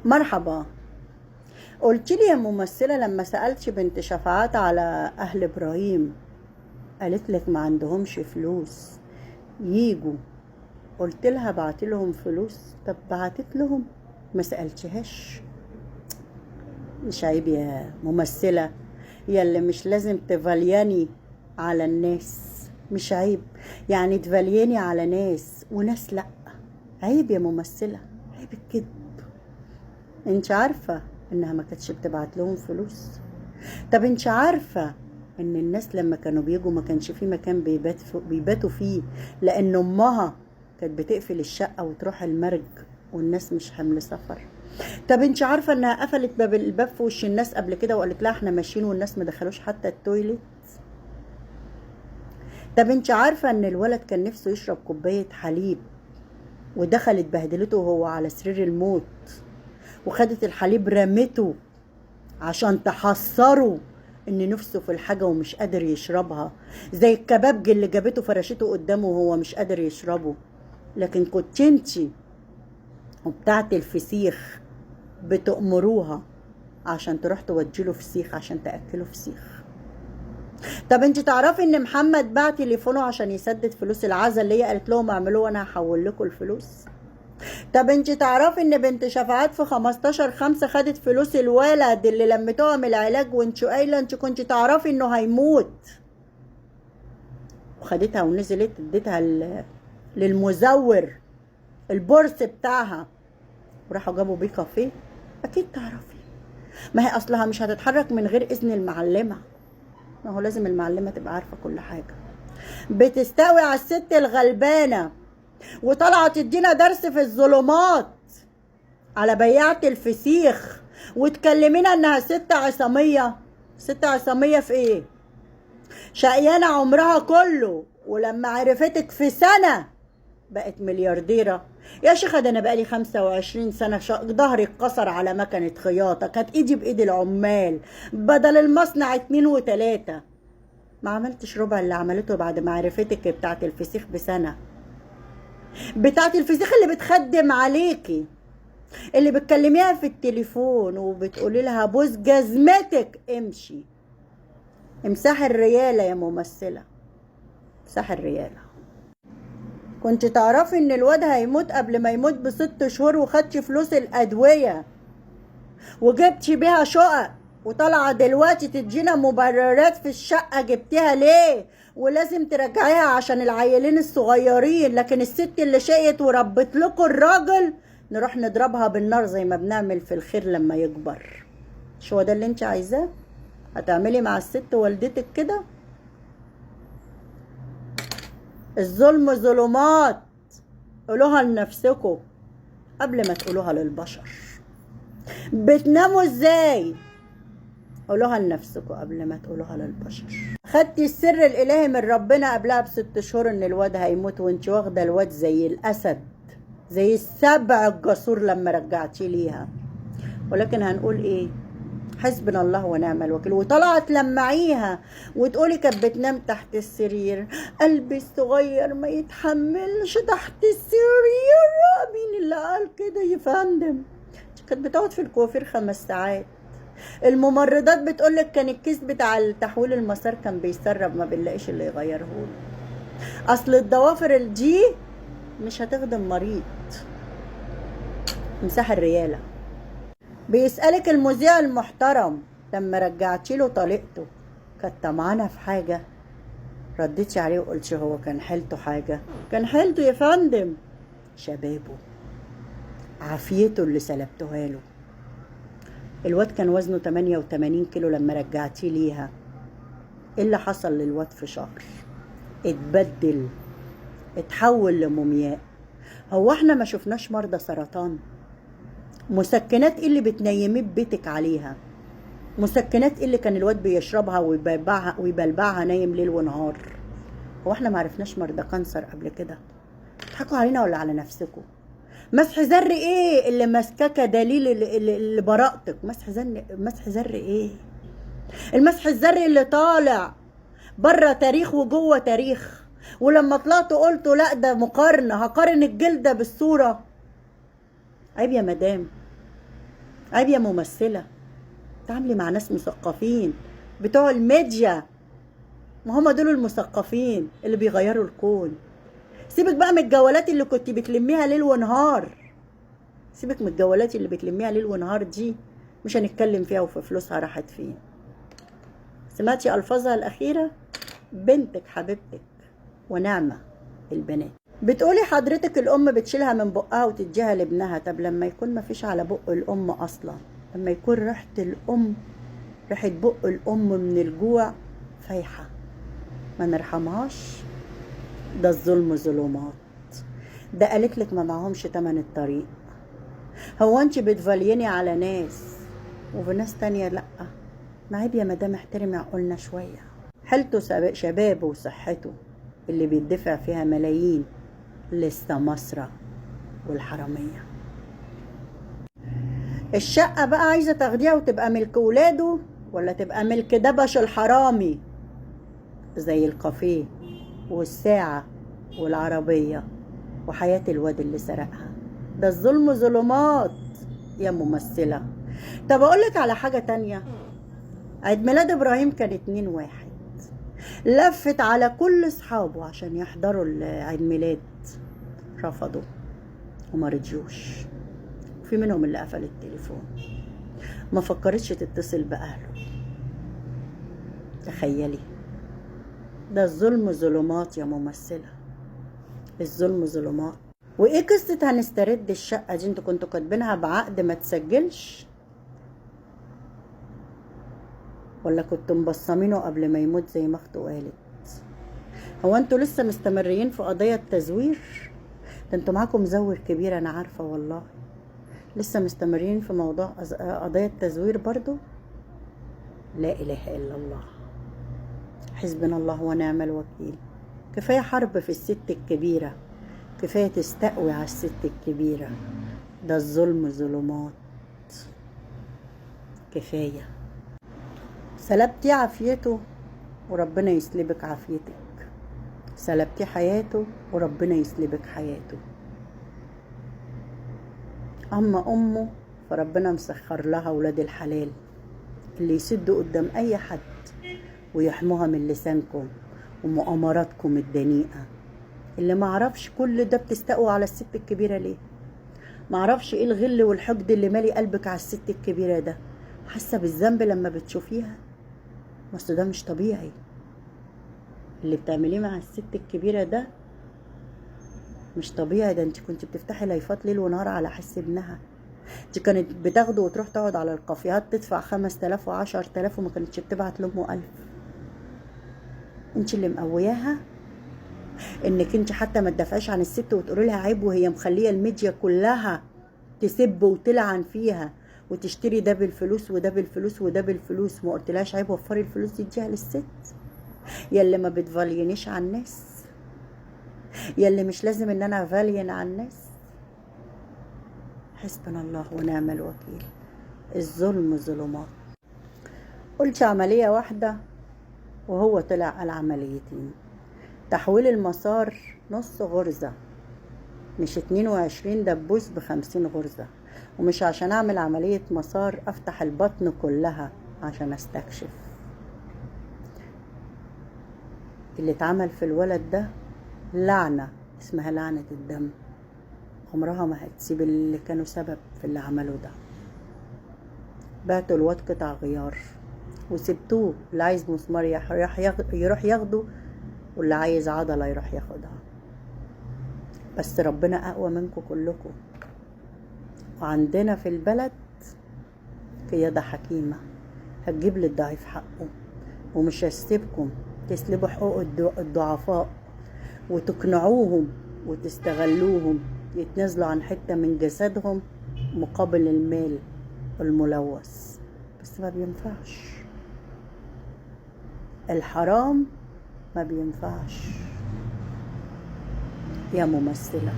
مرحبا. قلت لي يا ممثلة لما سألتش بنت شفاعات على أهل إبراهيم قالت لك ما عندهمش فلوس ييجوا. قلت لها بعت لهم فلوس. طب بعتت لهم؟ ما سألتهاش؟ مش عيب يا ممثلة؟ ياللي مش لازم تفالياني على الناس، مش عيب يعني تفالياني على ناس وناس لأ؟ عيب يا ممثلة، عيب الكذب. انت عارفة انها ما كانتش بتبعت لهم فلوس؟ طب انت عارفة ان الناس لما كانوا بيجوا ما كانش في مكان بيباتوا فيه، لان امها كانت بتقفل الشقة وتروح المرج والناس مش حمل سفر؟ طب انت عارفة انها قفلت الباب في وش الناس قبل كده وقالت لها احنا ماشيين والناس ما دخلوش حتى التويليت؟ طب انت عارفة ان الولد كان نفسه يشرب كوباية حليب ودخلت بهدلته وهو على سرير الموت، وخدت الحليب رمته عشان تحصره ان نفسه في الحاجة ومش قادر يشربها، زي الكبابجي اللي جابته فرشته قدامه وهو مش قادر يشربه؟ لكن كنت انتي وبتاعت الفسيخ بتأمروها عشان تروح توديله فسيخ عشان تأكله فسيخ. طب انت تعرفي ان محمد باع تليفونه عشان يسدد فلوس العزا اللي هي قالت لهم اعملوه وانا هحول لكم الفلوس؟ طب انت تعرفي ان بنت شفاعات في 15/5 خدت فلوس الولد اللي لمتوها من العلاج وانت قايله انت كنت تعرفي انه هيموت، وخدتها ونزلت اديتها للمزور البورس بتاعها وراحوا جابوا بيه كافيه؟ اكيد تعرفي. ما هي اصلها مش هتتحرك من غير اذن المعلمه، ما هو لازم المعلمه تبقى عارفه كل حاجه. بتستوي على الست الغلبانه وطالعه تدينا درس في الظلمات على بياعة الفسيخ وتكلمينا انها ست عصامية. ست عصامية في ايه؟ شقيانة عمرها كله ولما عرفتك في سنة بقت مليارديرة. يا شيخة ده انا بقالي 25 سنة ظهري اتكسر على مكنة خياطة، كانت ايدي بايد العمال بدل المصنع 2 و3. ما عملتش ربع اللي عملته بعد ما عرفتك بتاعت الفسيخ بسنة. بتاعت الفسيخ اللي بتخدم عليكي، اللي بتكلميها في التليفون وبتقولي لها بوس جزمتك امشي. امسحي الريالة يا ممثلة، امسحي الريالة. كنت تعرفي ان الواد هيموت قبل ما يموت ب6 شهور وخدتي فلوس الادوية وجبتي بيها شقق وطالعة دلوقتي تدينا مبررات في الشقة جبتيها ليه ولازم ترجعيها عشان العيلين الصغيرين، لكن الست اللي شقت وربت لكم الراجل نروح نضربها بالنار زي ما بنعمل في الخير لما يكبر؟ مش هو ده اللي انت عايزاه؟ هتعملي مع الست والدتك كده؟ الظلم ظلمات، قولوها لنفسكم قبل ما تقولوها للبشر. بتناموا ازاي؟ قولوها لنفسكم قبل ما تقولوها للبشر. خدتي السر الالهي من ربنا قبلها ب6 شهور ان الواد هيموت وانت واخده الواد زي الاسد زي السبع الجسور لما رجعتي ليها. ولكن هنقول ايه؟ حسبنا الله ونعم الوكيل. وطلعت تلمعيها وتقولي كانت بتنام تحت السرير، قلبي الصغير ما يتحملش تحت السرير. مين اللي قال كده يا فندم؟ كانت بتقعد في الكوافير 5 ساعات. الممرضات بتقولك كان الكيس بتاع التحويل المسار كان بيسرب ما بنلاقيش اللي يغيرهوله. اصل الضوافر دي مش هتخدم مريض. امسحي الريالة. بيسألك المذيع المحترم لما رجعتي له طليقته كانت طمعانة في حاجة؟ رديتي عليه وقلتي هو كان حيلته حاجة؟ كان حيلته يا فندم شبابه، عافيته اللي سلبتها له. الواد كان وزنه 88 كيلو لما رجعتيه ليها. ايه اللي حصل للواد في شهر؟ اتبدل، اتحول لمومياء. هو احنا ما شفناش مرضى سرطان؟ مسكنات ايه اللي بتنيميه ببيتك عليها؟ مسكنات ايه اللي كان الواد بيشربها ويبلبعها نايم ليل ونهار؟ هو احنا ما عرفناش مرضى كانسر قبل كده؟ تضحكوا علينا ولا على نفسكم؟ مسح زر ايه اللي ماسكاكه دليل اللي براءتك؟ مسح زر ايه؟ المسح الزري اللي طالع بره تاريخ وجوه تاريخ، ولما طلعت قلت لا ده مقارنه، هقارن الجلده بالصوره. عيب يا مدام، عيب يا ممثلة تعاملي مع ناس مثقفين بتوع الميديا، ما هم دول المثقفين اللي بيغيروا الكون. سيبك بقى من الجولات اللي كنت بتلميها ليل ونهار، سيبك من الجولات اللي بتلميها ليل ونهار دي، مش هنتكلم فيها وفي فلوسها راحت فين. سمعتي ألفاظها الأخيرة؟ بنتك حبيبتك ونعمة البنات. بتقولي حضرتك الأم بتشيلها من بقها وتديها لابنها. طب لما يكون مفيش على بق الأم أصلا، لما يكون ريحة الأم، ريحة بق الأم من الجوع فايحة، ما نرحمهاش؟ ده الظلم ظلمات. ده قالتلك ما معهمش تمن الطريق. هو انت بتفليني على ناس وفي ناس تانية لأ؟ ما عيب يا مدام احترمي عقولنا شوية. حالته شبابه وصحته اللي بيدفع فيها ملايين للسماسرة والحرامية. الشقة بقى عايزة تاخديها وتبقى ملك ولاده ولا تبقى ملك دبش الحرامي، زي الكافيه والساعة والعربية وحياة الواد اللي سرقها. ده الظلم ظلمات يا ممثلة. طب اقولك على حاجة تانية، عيد ميلاد ابراهيم كان 2/1، لفت على كل اصحابه عشان يحضروا العيد ميلاد، رفضوا وما رضيوش، في منهم اللي قفل التليفون، ما فكرتش تتصل باهله. تخيلي، ده الظلم ظلمات يا ممثلة، الظلم ظلمات. وايه قصة هنسترد الشقة دي؟ انتوا كنتوا كاتبينها بعقد ما تسجلش ولا كنتوا مبصمينه قبل ما يموت زي ما اخته قالت؟ هو انتوا لسه مستمرين في قضية تزوير؟ ده انتوا معاكم مزور كبير انا عارفة والله. لسه مستمرين في موضوع قضية تزوير برضو؟ لا اله الا الله، حسبنا الله ونعم الوكيل. كفاية حرب في الست الكبيرة، كفاية تستقوي على الست الكبيرة. ده الظلم ظلمات، كفاية. سلبتي عافيته وربنا يسلبك عافيتك، سلبتي حياته وربنا يسلبك حياته. أما أمه فربنا مسخر لها ولاد الحلال اللي يسدوا قدام أي حد ويحموها من لسانكم ومؤامراتكم الدنيئة. اللي معرفش كل ده بتستقوا على الست الكبيرة ليه؟ معرفش ايه الغل والحقد اللي مالي قلبك على الست الكبيرة ده؟ حاسة بالذنب لما بتشوفيها؟ بس ده مش طبيعي اللي بتعمليه مع الست الكبيرة ده، مش طبيعي. ده انت كنت بتفتحي لايفات ليل ونهار على حس ابنها. دي كانت بتاخده وتروح تقعد على الكافيهات تدفع 5000 و10000 وما كانتش بتبعت لامه 1000. انت اللي مقوياها انك انت حتى ما تدافعيش عن الست وتقولي لها عيب، وهي مخليه الميديا كلها تسب وتلعن فيها وتشتري ده بالفلوس وده بالفلوس وده بالفلوس. ما قلتلهاش عيب وفري الفلوس دي اديها للست؟ يا اللي ما بتفالينيش على الناس، يا اللي مش لازم ان انا افالين على الناس. حسبنا الله ونعم الوكيل، الظلم ظلمات. قلت عملية واحدة وهو طلع قال عمليتين. تحويل المسار نص غرزة، مش 22 دبوس ب50 غرزة. ومش عشان اعمل عملية مسار افتح البطن كلها عشان استكشف. اللي اتعمل في الولد ده لعنة اسمها لعنة الدم، عمرها ما هتسيب اللي كانوا سبب في اللي عملوا ده. بعتوا الواد قطع غيار وسبتوه، اللي عايز مسمار يروح ياخده واللي عايز عضلة يروح ياخدها. بس ربنا اقوى منكم كلكم، وعندنا في البلد قيادة حكيمة هتجيب للضعيف حقه، ومش هسيبكم تسلبوا حقوق الضعفاء وتقنعوهم وتستغلوهم يتنازلوا عن حتة من جسدهم مقابل المال الملوث. بس ما بينفعش، الحرام ما بينفعش يا ممثلة.